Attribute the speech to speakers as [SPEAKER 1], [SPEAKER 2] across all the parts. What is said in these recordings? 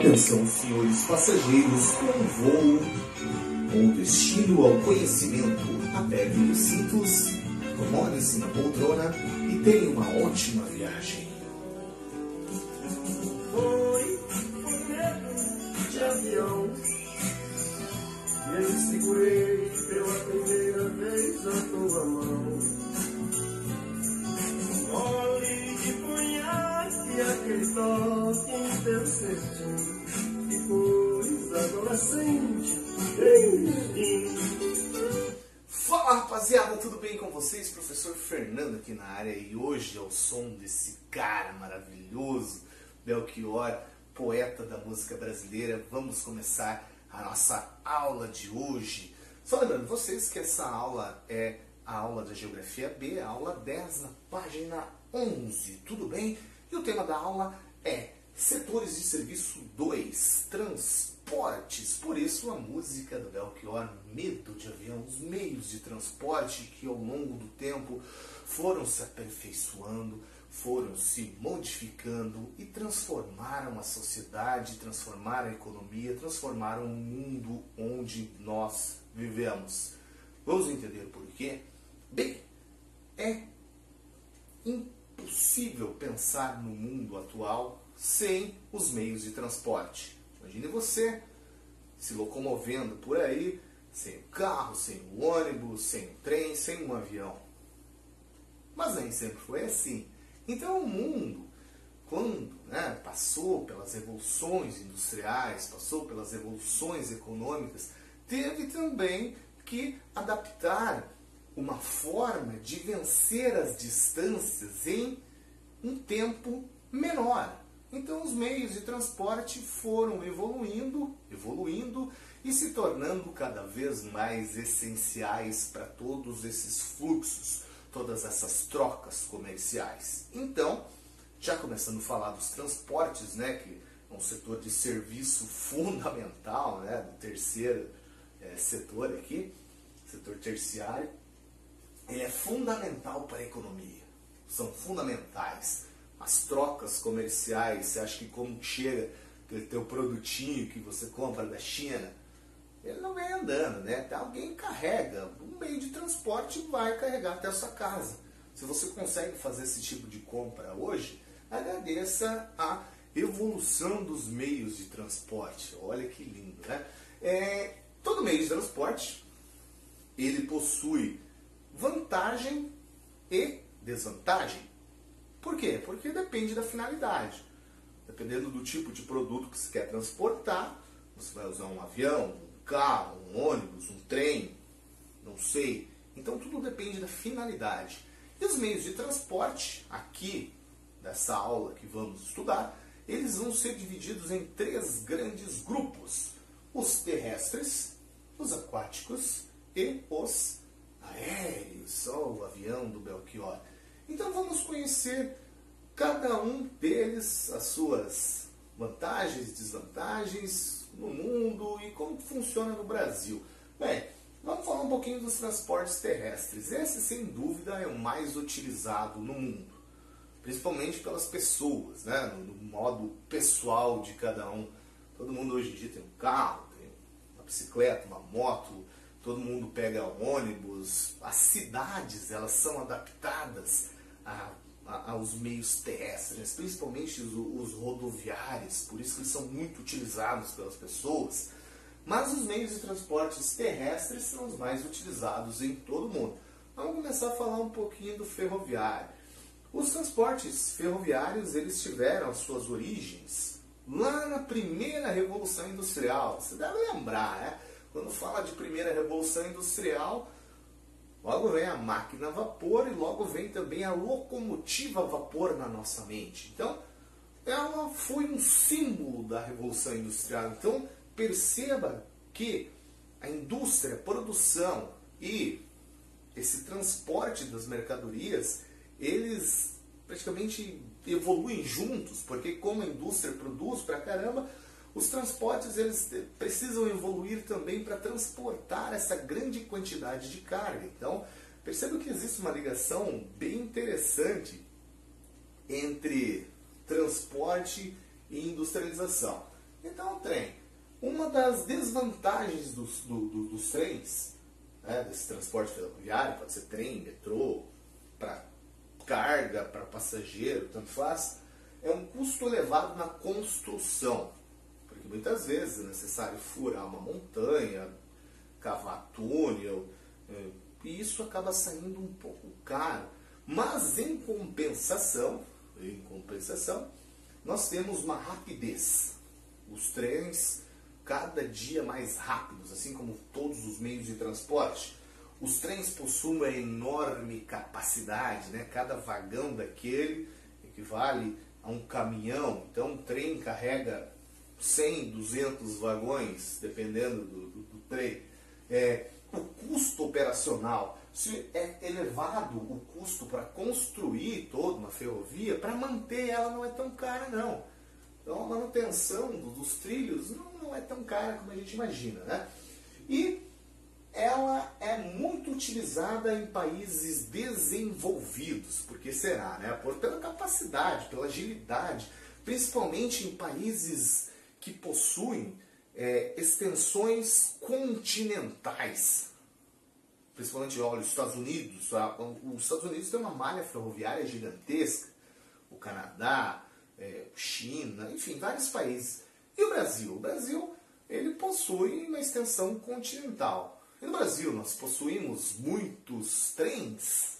[SPEAKER 1] Atenção, senhores passageiros, com um voo com destino ao conhecimento. Apertem os cintos, acomodem-se na poltrona e tenham uma ótima viagem.
[SPEAKER 2] Foi de avião e eu segurei pela primeira vez a tua mão. Gole de punhado e aquele toque em teu cestinho. Que coisa adolescente,
[SPEAKER 1] Fala, rapaziada, tudo bem com vocês? Professor Fernando aqui na área e hoje ao som desse cara maravilhoso, Belchior, poeta da música brasileira, vamos começar a nossa aula de hoje. Só lembrando vocês que essa aula é a aula da Geografia B, a aula 10 na página 11, tudo bem? E o tema da aula é Setores de Serviço 2, Transportes. Por isso a música do Belchior, Medo de Avião, os meios de transporte que ao longo do tempo foram se aperfeiçoando, foram se modificando e transformaram a sociedade, transformaram a economia, transformaram o mundo onde nós vivemos. Vamos entender por quê? Bem, é impossível pensar no mundo atual sem os meios de transporte. Imagine você se locomovendo por aí, sem o carro, sem o ônibus, sem o trem, sem um avião. Mas nem sempre foi assim. Então o mundo, quando passou pelas revoluções industriais, passou pelas revoluções econômicas, teve também que adaptar uma forma de vencer as distâncias em um tempo menor. Então os meios de transporte foram evoluindo e se tornando cada vez mais essenciais para todos esses fluxos, todas essas trocas comerciais. Então, já começando a falar dos transportes, que é um setor de serviço fundamental, do terceiro setor aqui, setor terciário, ele é fundamental para a economia, são fundamentais. As trocas comerciais, você acha que como chega aquele teu produtinho que você compra da China, ele não vem andando, Alguém carrega, um meio de transporte vai carregar até a sua casa. Se você consegue fazer esse tipo de compra hoje, agradeça a evolução dos meios de transporte. Olha que lindo, todo meio de transporte, ele possui vantagem e desvantagem. Por quê? Porque depende da finalidade. Dependendo do tipo de produto que você quer transportar, você vai usar um avião, um carro, um ônibus, um trem, não sei. Então tudo depende da finalidade. E os meios de transporte, aqui, dessa aula que vamos estudar, eles vão ser divididos em 3 grandes grupos. Os terrestres, os aquáticos e os aéreos. Só o avião do Belchior. Então vamos conhecer cada um deles, as suas vantagens e desvantagens no mundo e como funciona no Brasil. Bem, vamos falar um pouquinho dos transportes terrestres. Esse, sem dúvida, é o mais utilizado no mundo, principalmente pelas pessoas, no modo pessoal de cada um. Todo mundo hoje em dia tem um carro, tem uma bicicleta, uma moto, todo mundo pega ônibus. As cidades, elas são adaptadas aos meios terrestres, principalmente os rodoviários, por isso que eles são muito utilizados pelas pessoas. Mas os meios de transportes terrestres são os mais utilizados em todo o mundo. Vamos começar a falar um pouquinho do ferroviário. Os transportes ferroviários, eles tiveram as suas origens lá na primeira Revolução Industrial. Você deve lembrar, Quando fala de primeira Revolução Industrial, logo vem a máquina a vapor e logo vem também a locomotiva a vapor na nossa mente. Então, ela foi um símbolo da Revolução Industrial. Então, perceba que a indústria, a produção e esse transporte das mercadorias, eles praticamente evoluem juntos, porque como a indústria produz pra caramba, os transportes eles precisam evoluir também para transportar essa grande quantidade de carga. Então, perceba que existe uma ligação bem interessante entre transporte e industrialização. Então, o trem. Uma das desvantagens dos trens, né, desse transporte ferroviário, pode ser trem, metrô, para carga, para passageiro, tanto faz, é um custo elevado na construção. Porque muitas vezes é necessário furar uma montanha, cavar túnel, e isso acaba saindo um pouco caro. Mas em compensação, nós temos uma rapidez. Os trens cada dia mais rápidos, assim como todos os meios de transporte. Os trens possuem uma enorme capacidade, né? Cada vagão daquele equivale a um caminhão. Então, um trem carrega 100, 200 vagões, dependendo do trem. O custo operacional, se é elevado o custo para construir toda uma ferrovia, para manter ela não é tão cara, não. Então, a manutenção dos trilhos não é tão cara como a gente imagina, né? E ela é muito utilizada em países desenvolvidos, porque será, né? Pela capacidade, pela agilidade, principalmente em países que possuem extensões continentais. Principalmente, olha, os Estados Unidos. Os Estados Unidos têm uma malha ferroviária gigantesca. O Canadá, China, enfim, vários países. E o Brasil? O Brasil, ele possui uma extensão continental. E no Brasil nós possuímos muitos trens.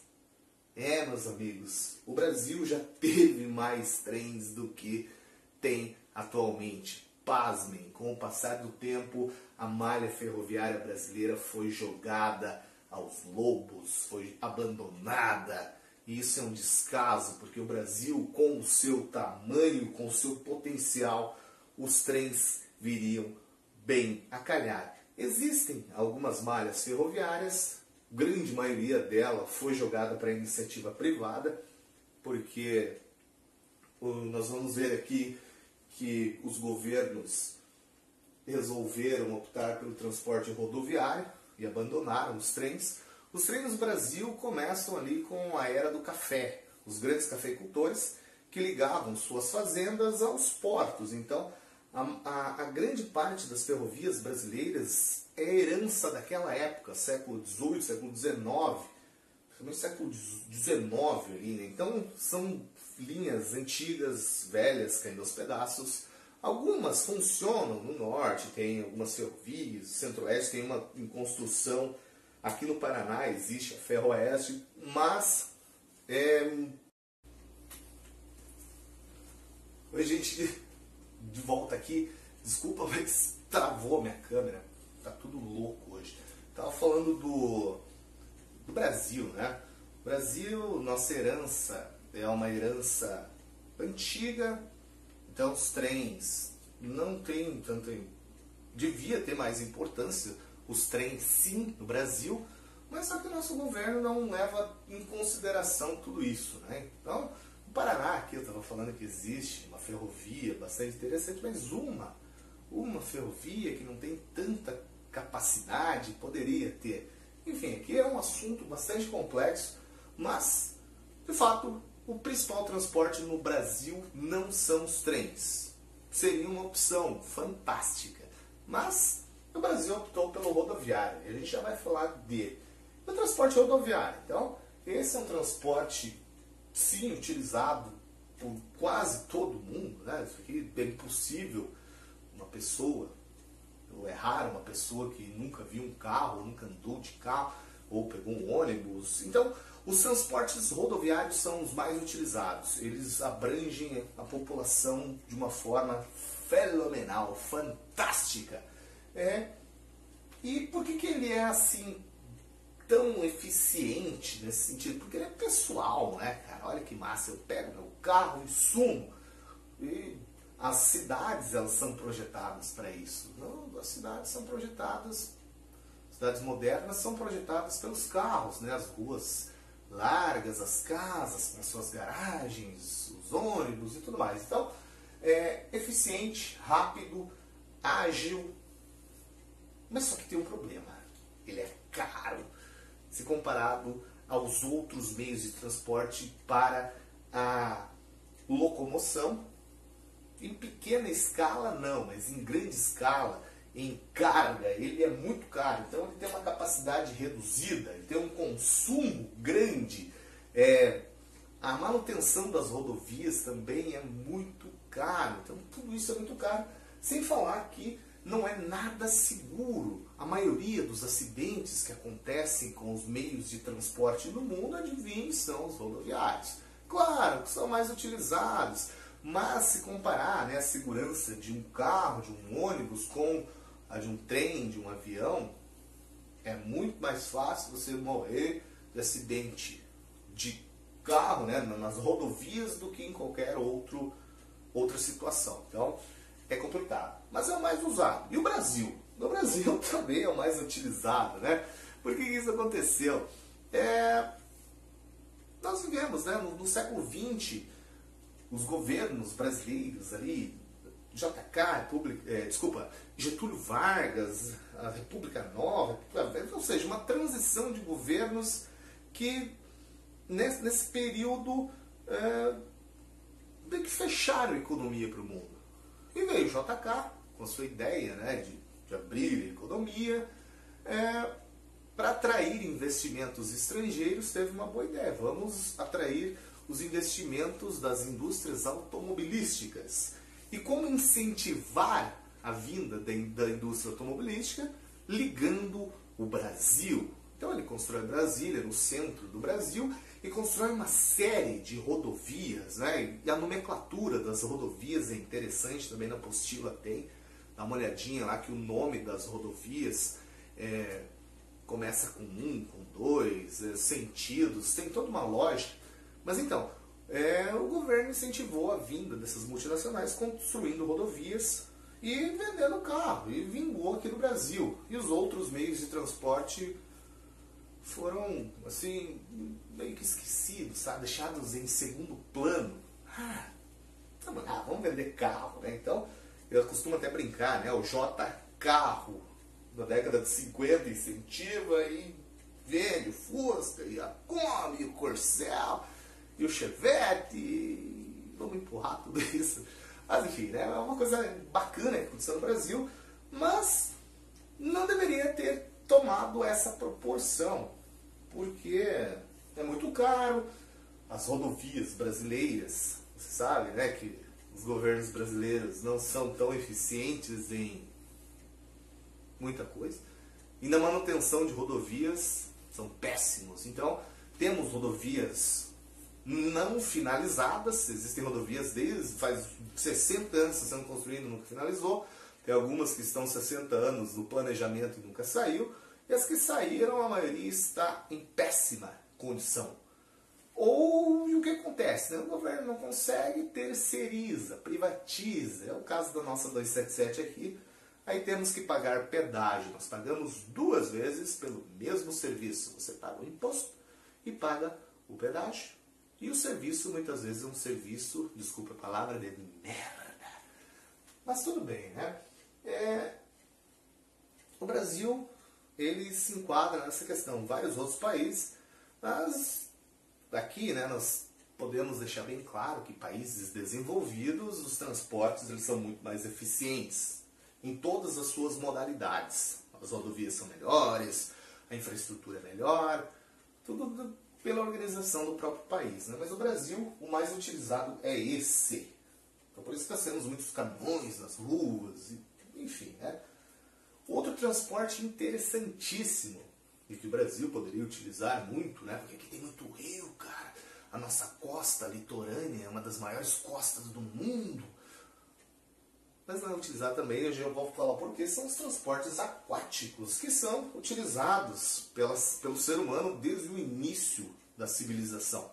[SPEAKER 1] Meus amigos, o Brasil já teve mais trens do que tem atualmente. Pasmem, com o passar do tempo, a malha ferroviária brasileira foi jogada aos lobos, foi abandonada. E isso é um descaso, porque o Brasil, com o seu tamanho, com o seu potencial, os trens viriam bem a calhar. Existem algumas malhas ferroviárias, grande maioria dela foi jogada para a iniciativa privada, porque nós vamos ver aqui que os governos resolveram optar pelo transporte rodoviário e abandonaram os trens. Os trens no Brasil começam ali com a era do café, os grandes cafeicultores que ligavam suas fazendas aos portos. Então, a grande parte das ferrovias brasileiras é herança daquela época, século XVIII, século XIX, principalmente século XIX ali, né? Então são linhas antigas, velhas, caindo aos pedaços. Algumas funcionam no norte, tem algumas ferrovias, centro-oeste tem uma em construção, aqui no Paraná existe a Ferroeste, mas Oi, gente, de volta aqui. Desculpa, mas travou minha câmera. Tá tudo louco hoje. Tava falando do Brasil, né? O Brasil, nossa herança é uma herança antiga. Então os trens não tem tanta... Devia ter mais importância os trens, sim, no Brasil. Mas só que o nosso governo não leva em consideração tudo isso, né? Então, no Paraná, aqui eu estava falando que existe uma ferrovia bastante interessante, mas uma ferrovia que não tem tanta capacidade, poderia ter. Enfim, aqui é um assunto bastante complexo, mas, de fato, o principal transporte no Brasil não são os trens. Seria uma opção fantástica, mas o Brasil optou pelo rodoviário, e a gente já vai falar dele. O transporte rodoviário, então, esse é um transporte, sim, utilizado por quase todo mundo, né? Isso aqui é impossível uma pessoa, ou é raro uma pessoa que nunca viu um carro, ou nunca andou de carro, ou pegou um ônibus. Então, os transportes rodoviários são os mais utilizados. Eles abrangem a população de uma forma fenomenal, fantástica. E por que ele é assim tão eficiente nesse sentido? Porque ele é pessoal, né, cara? Olha que massa, eu pego meu carro e sumo. E as cidades, elas são projetadas para isso. Não, as cidades são projetadas, cidades modernas são projetadas pelos carros, né? As ruas largas, as casas com suas garagens, os ônibus e tudo mais. Então, é eficiente, rápido, ágil, mas só que tem um problema. Ele é caro se comparado aos outros meios de transporte para a locomoção Em pequena escala não, mas em grande escala, em carga, ele é muito caro. Então ele tem uma capacidade reduzida, ele tem um consumo grande. A manutenção das rodovias também é muito caro. Então tudo isso é muito caro. Sem falar que não é nada seguro. A maioria dos acidentes que acontecem com os meios de transporte no mundo, adivinhem, são os rodoviários. Claro que são mais utilizados, mas se comparar, né, a segurança de um carro, de um ônibus com a de um trem, de um avião, é muito mais fácil você morrer de acidente de carro, né, nas rodovias do que em qualquer outra situação. Então, é complicado. Mas é o mais usado. E o Brasil? No Brasil também é o mais utilizado, né? Por que isso aconteceu? Nós vivemos, né, no século XX, os governos brasileiros ali, Getúlio Vargas, a República Nova, ou seja, uma transição de governos que nesse período meio que fecharam a economia para o mundo. E veio o JK com a sua ideia, né, de abrir a economia para atrair investimentos estrangeiros. Teve uma boa ideia: vamos atrair os investimentos das indústrias automobilísticas. E como incentivar a vinda da indústria automobilística? Ligando o Brasil. Então ele constrói Brasília, no centro do Brasil, e constrói uma série de rodovias, né? E a nomenclatura das rodovias é interessante, também na apostila tem. Dá uma olhadinha lá que o nome das rodovias começa com 1, com 2, sentidos, tem toda uma lógica. Mas então, o governo incentivou a vinda dessas multinacionais construindo rodovias e vendendo carro, e vingou aqui no Brasil. E os outros meios de transporte foram, assim, meio que esquecidos, sabe? Deixados em segundo plano. Vamos vender carro, né? Então, eu costumo até brincar, né? O J Carro, na década de 50, incentiva e vende o Fusca, e a Kombi, o Corcel, e o Chevette, e vamos empurrar tudo isso. Mas enfim, né? É uma coisa bacana que aconteceu no Brasil, mas não deveria ter tomado essa proporção, porque é muito caro. As rodovias brasileiras, você sabe, né, que os governos brasileiros não são tão eficientes em muita coisa, e na manutenção de rodovias são péssimos. Então temos rodovias não finalizadas, existem rodovias desde faz 60 anos sendo construídas e nunca finalizou. Tem algumas que estão 60 anos no planejamento e nunca saiu. E as que saíram, a maioria está em péssima condição. E o que acontece? Né? O governo não consegue, terceiriza, privatiza. É o caso da nossa 277 aqui. Aí temos que pagar pedágio. Nós pagamos 2 vezes pelo mesmo serviço. Você paga o imposto e paga o pedágio. E o serviço, muitas vezes, é um serviço, desculpa a palavra, de merda. Mas tudo bem, né? O Brasil, ele se enquadra nessa questão. Vários outros países, mas aqui, né, nós podemos deixar bem claro que países desenvolvidos, os transportes eles são muito mais eficientes em todas as suas modalidades. As rodovias são melhores, a infraestrutura é melhor, tudo pela organização do próprio país, né? Mas o Brasil, o mais utilizado é esse. Então por isso que nós temos muitos caminhões nas ruas, enfim, né? Outro transporte interessantíssimo e que o Brasil poderia utilizar muito, né? Porque aqui tem muito rio, cara. A nossa costa litorânea é uma das maiores costas do mundo. Mas não é utilizado também, eu já vou falar porque são os transportes aquáticos, que são utilizados pelo ser humano desde o início da civilização.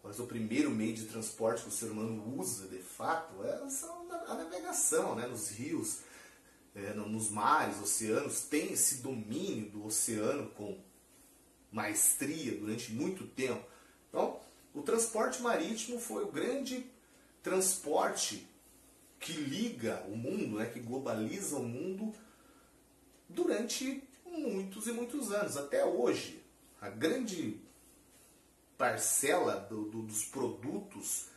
[SPEAKER 1] Mas o primeiro meio de transporte que o ser humano usa, de fato, é a navegação, né? Nos rios, nos mares, oceanos. Tem esse domínio do oceano com maestria durante muito tempo. Então, o transporte marítimo foi o grande transporte que liga o mundo, né, que globaliza o mundo durante muitos e muitos anos. Até hoje, a grande parcela dos produtos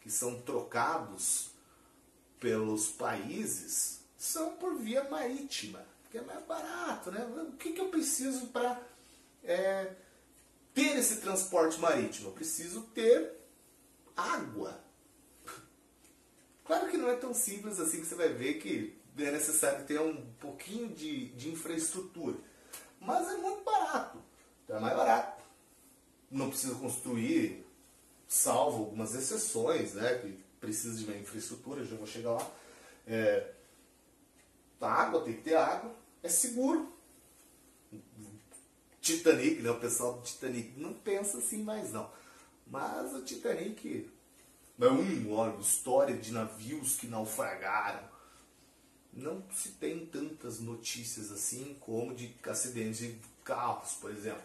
[SPEAKER 1] que são trocados pelos países são por via marítima, que é mais barato, né? O que eu preciso para ter esse transporte marítimo? Eu preciso ter água. Claro que não é tão simples assim, que você vai ver que é necessário ter um pouquinho de infraestrutura. Mas é muito barato. Então é mais barato. Não precisa construir, salvo algumas exceções, né? Que precisa de uma infraestrutura, já vou chegar lá. A água, tem que ter água. É seguro. Titanic, né? O pessoal do Titanic não pensa assim mais não. Mas o Titanic é olha, história de navios que naufragaram. Não se tem tantas notícias assim como de acidentes de carros, por exemplo.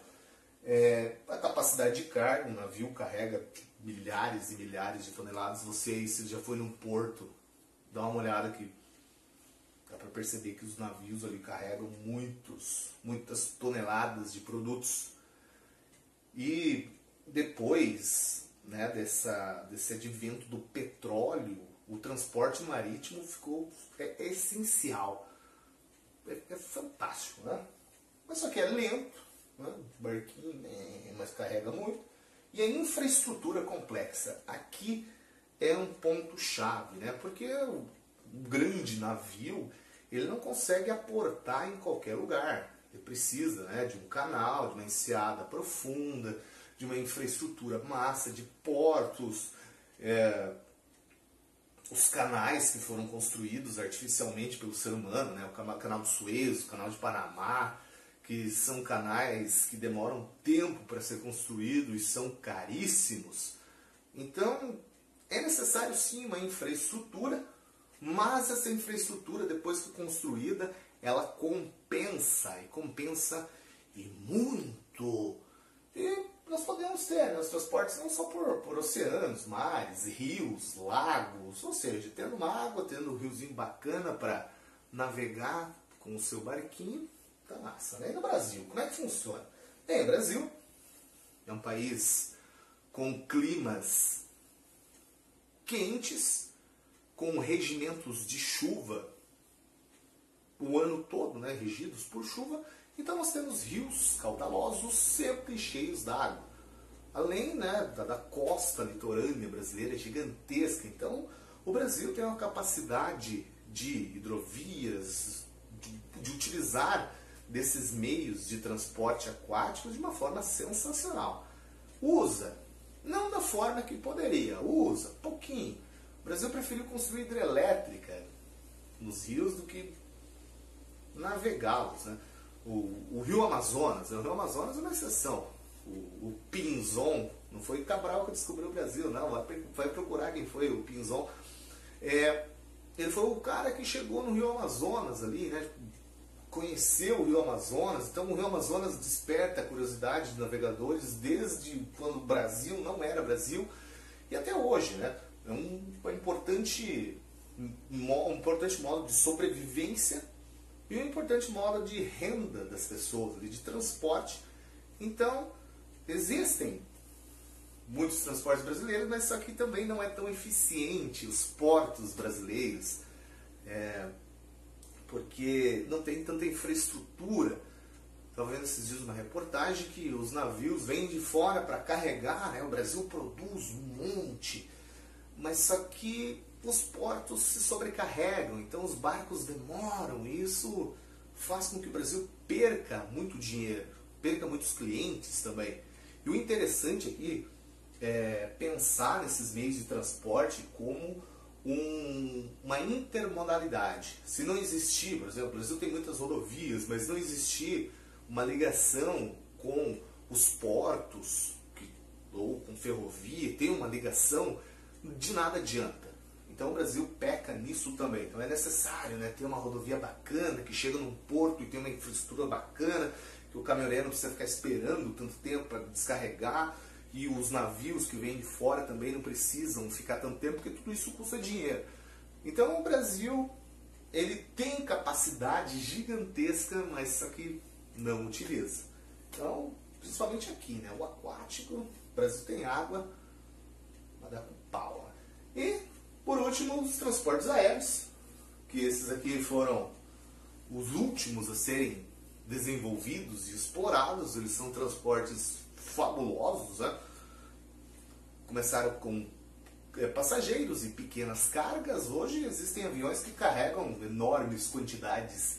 [SPEAKER 1] A capacidade de carga, um navio carrega milhares e milhares de toneladas. Você já foi num porto, dá uma olhada aqui. Dá para perceber que os navios ali carregam muitas toneladas de produtos. E depois, né, desse advento do petróleo, o transporte marítimo ficou essencial. É fantástico, né? Mas só que é lento, né? Barquinho, mas carrega muito. E a infraestrutura complexa. Aqui é um ponto-chave, né? Porque o grande navio, ele não consegue aportar em qualquer lugar. Ele precisa, né, de um canal, de uma enseada profunda, de uma infraestrutura massa, de portos, os canais que foram construídos artificialmente pelo ser humano, né, o canal de Suez, o canal de Panamá, que são canais que demoram tempo para ser construídos e são caríssimos. Então, é necessário sim uma infraestrutura, mas essa infraestrutura, depois que construída, ela compensa, e compensa e muito. E nós podemos ter, né, os transportes não só por oceanos, mares, rios, lagos, ou seja, tendo uma água, tendo um riozinho bacana para navegar com o seu barquinho, tá massa, né? E no Brasil, como é que funciona? O Brasil é um país com climas quentes, com regimentos de chuva o ano todo, né, regidos por chuva. Então nós temos rios caudalosos, secos e cheios d'água. Além, né, da costa litorânea brasileira gigantesca. Então o Brasil tem uma capacidade de hidrovias, de utilizar desses meios de transporte aquático de uma forma sensacional. Usa, não da forma que poderia, usa pouquinho. O Brasil preferiu construir hidrelétrica nos rios do que navegá-los, né? O Rio Amazonas é uma exceção. O Pinzon, não foi Cabral que descobriu o Brasil, não, vai procurar quem foi o Pinzon. Ele foi o cara que chegou no Rio Amazonas ali, né? Conheceu o Rio Amazonas. Então o Rio Amazonas desperta a curiosidade dos navegadores desde quando o Brasil não era Brasil e até hoje, né? É um importante modo de sobrevivência e um importante modo de renda das pessoas, de transporte. Então, existem muitos transportes brasileiros, mas só que também não é tão eficiente os portos brasileiros, porque não tem tanta infraestrutura. Estava vendo esses dias uma reportagem que os navios vêm de fora para carregar, né? O Brasil produz um monte, mas só que os portos se sobrecarregam, então os barcos demoram, e isso faz com que o Brasil perca muito dinheiro, perca muitos clientes também. E o interessante aqui é pensar nesses meios de transporte como uma intermodalidade. Se não existir, por exemplo, o Brasil tem muitas rodovias, mas não existir uma ligação com os portos ou com ferrovia, tem uma ligação, de nada adianta. Então o Brasil peca nisso também. Então é necessário, né, ter uma rodovia bacana, que chega num porto e tem uma infraestrutura bacana, que o caminhoneiro não precisa ficar esperando tanto tempo para descarregar, e os navios que vêm de fora também não precisam ficar tanto tempo, porque tudo isso custa dinheiro. Então o Brasil, ele tem capacidade gigantesca, mas só que não utiliza. Então, principalmente aqui, né, o aquático, o Brasil tem água, vai dar com pau. E, por último, último, os transportes aéreos, que esses aqui foram os últimos a serem desenvolvidos e explorados. Eles são transportes fabulosos, né? Começaram com passageiros e pequenas cargas. Hoje existem aviões que carregam enormes quantidades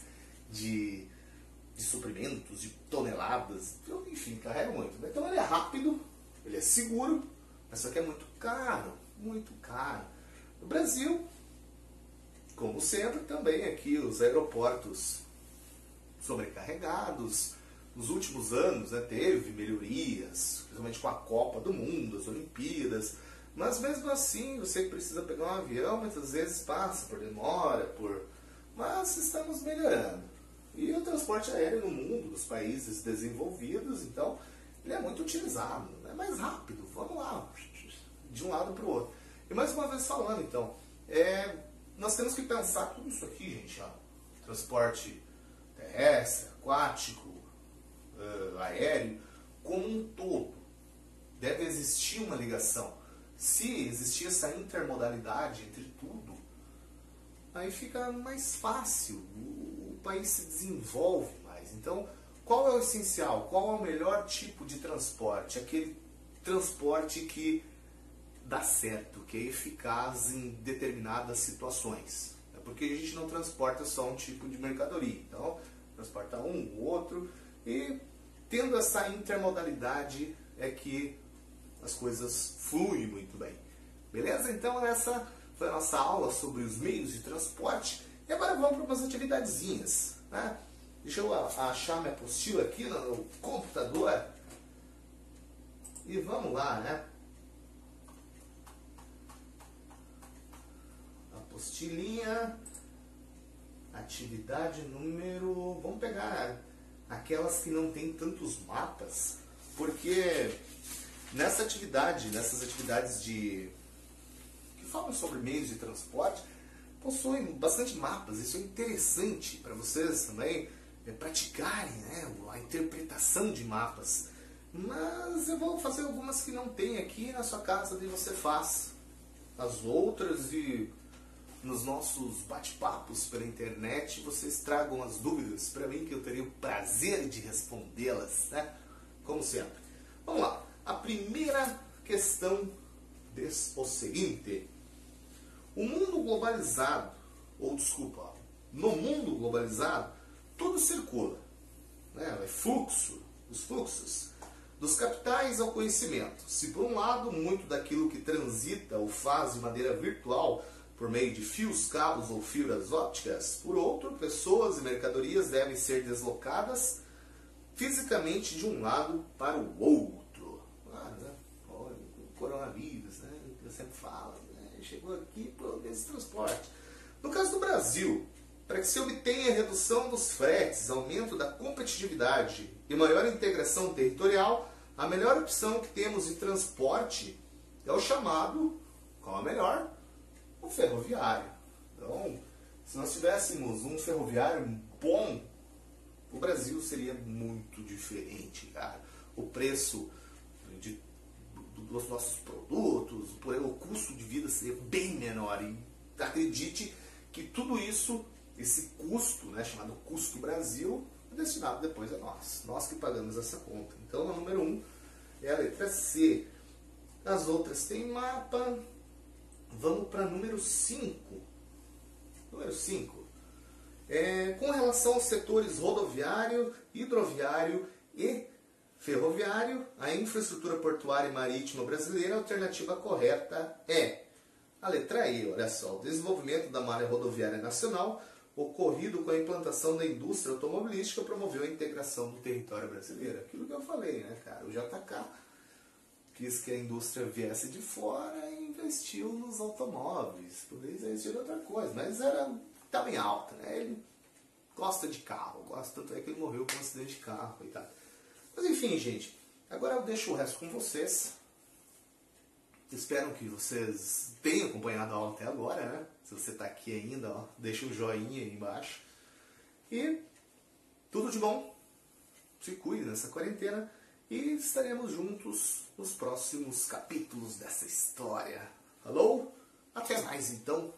[SPEAKER 1] de suprimentos, de toneladas, enfim, carregam muito. Então ele é rápido, ele é seguro, mas só que é muito caro, muito caro. No Brasil, como sempre, também aqui os aeroportos sobrecarregados. Nos últimos anos, né, teve melhorias, principalmente com a Copa do Mundo, as Olimpíadas, mas mesmo assim você precisa pegar um avião, muitas vezes passa por demora, mas estamos melhorando. E o transporte aéreo no mundo, nos países desenvolvidos, então, ele é muito utilizado, é mais rápido, vamos lá, de um lado para o outro. E mais uma vez falando, então, nós temos que pensar tudo isso aqui, gente, ó, transporte terrestre, aquático, aéreo, como um todo. Deve existir uma ligação. Se existir essa intermodalidade entre tudo, aí fica mais fácil, o país se desenvolve mais. Então, qual é o essencial? Qual é o melhor tipo de transporte? Aquele transporte que dá certo, que é eficaz em determinadas situações. É porque a gente não transporta só um tipo de mercadoria. Então, transporta um, o outro, e tendo essa intermodalidade é que as coisas fluem muito bem. Beleza? Então essa foi a nossa aula sobre os meios de transporte. E agora vamos para umas atividadezinhas, né? Deixa eu achar minha apostila aqui no computador. E vamos lá, né? Apostilinha. Atividade número... Vamos pegar aquelas que não tem tantos mapas, porque nessas atividades que falam sobre meios de transporte, possuem bastante mapas. Isso é interessante para vocês também praticarem, né, a interpretação de mapas. Mas eu vou fazer algumas que não tem aqui na sua casa, e você faz as outras, e nos nossos bate-papos pela internet vocês tragam as dúvidas para mim, que eu teria o prazer de respondê-las, né? Como sempre. Vamos lá. A primeira questão diz o seguinte: no mundo globalizado, tudo circula, né? É fluxo, os fluxos dos capitais ao conhecimento. Se por um lado muito daquilo que transita ou faz de maneira virtual por meio de fios, cabos ou fibras ópticas, por outro, pessoas e mercadorias devem ser deslocadas fisicamente de um lado para o outro. Né? Olha, o coronavírus, né? Eu sempre falo, né? Chegou aqui por esse transporte. No caso do Brasil, para que se obtenha a redução dos fretes, aumento da competitividade e maior integração territorial, a melhor opção que temos de transporte é o chamado, qual é melhor? O ferroviário. Então, se nós tivéssemos um ferroviário bom, o Brasil seria muito diferente, cara. O preço dos nossos produtos, o custo de vida seria bem menor. E acredite que tudo isso, esse custo, né, chamado custo Brasil, é destinado depois a nós. Nós que pagamos essa conta. Então, a número 1 é a letra C. As outras têm mapa. Vamos para número 5. Número 5. Com relação aos setores rodoviário, hidroviário e ferroviário, a infraestrutura portuária e marítima brasileira, a alternativa correta é a letra E. Olha só, o desenvolvimento da malha rodoviária nacional, ocorrido com a implantação da indústria automobilística, promoveu a integração do território brasileiro. Aquilo que eu falei, né, cara? O JK quis que a indústria viesse de fora e investiu nos automóveis. Poderia existir outra coisa, mas estava em alta, né? Ele gosta de carro, tanto é que ele morreu com um acidente de carro, coitado. Mas enfim, gente, agora eu deixo o resto com vocês. Espero que vocês tenham acompanhado a aula até agora, né? Se você está aqui ainda, ó, deixa um joinha aí embaixo. E tudo de bom. Se cuide nessa quarentena. E estaremos juntos nos próximos capítulos dessa história. Falou? Até mais! Mas então,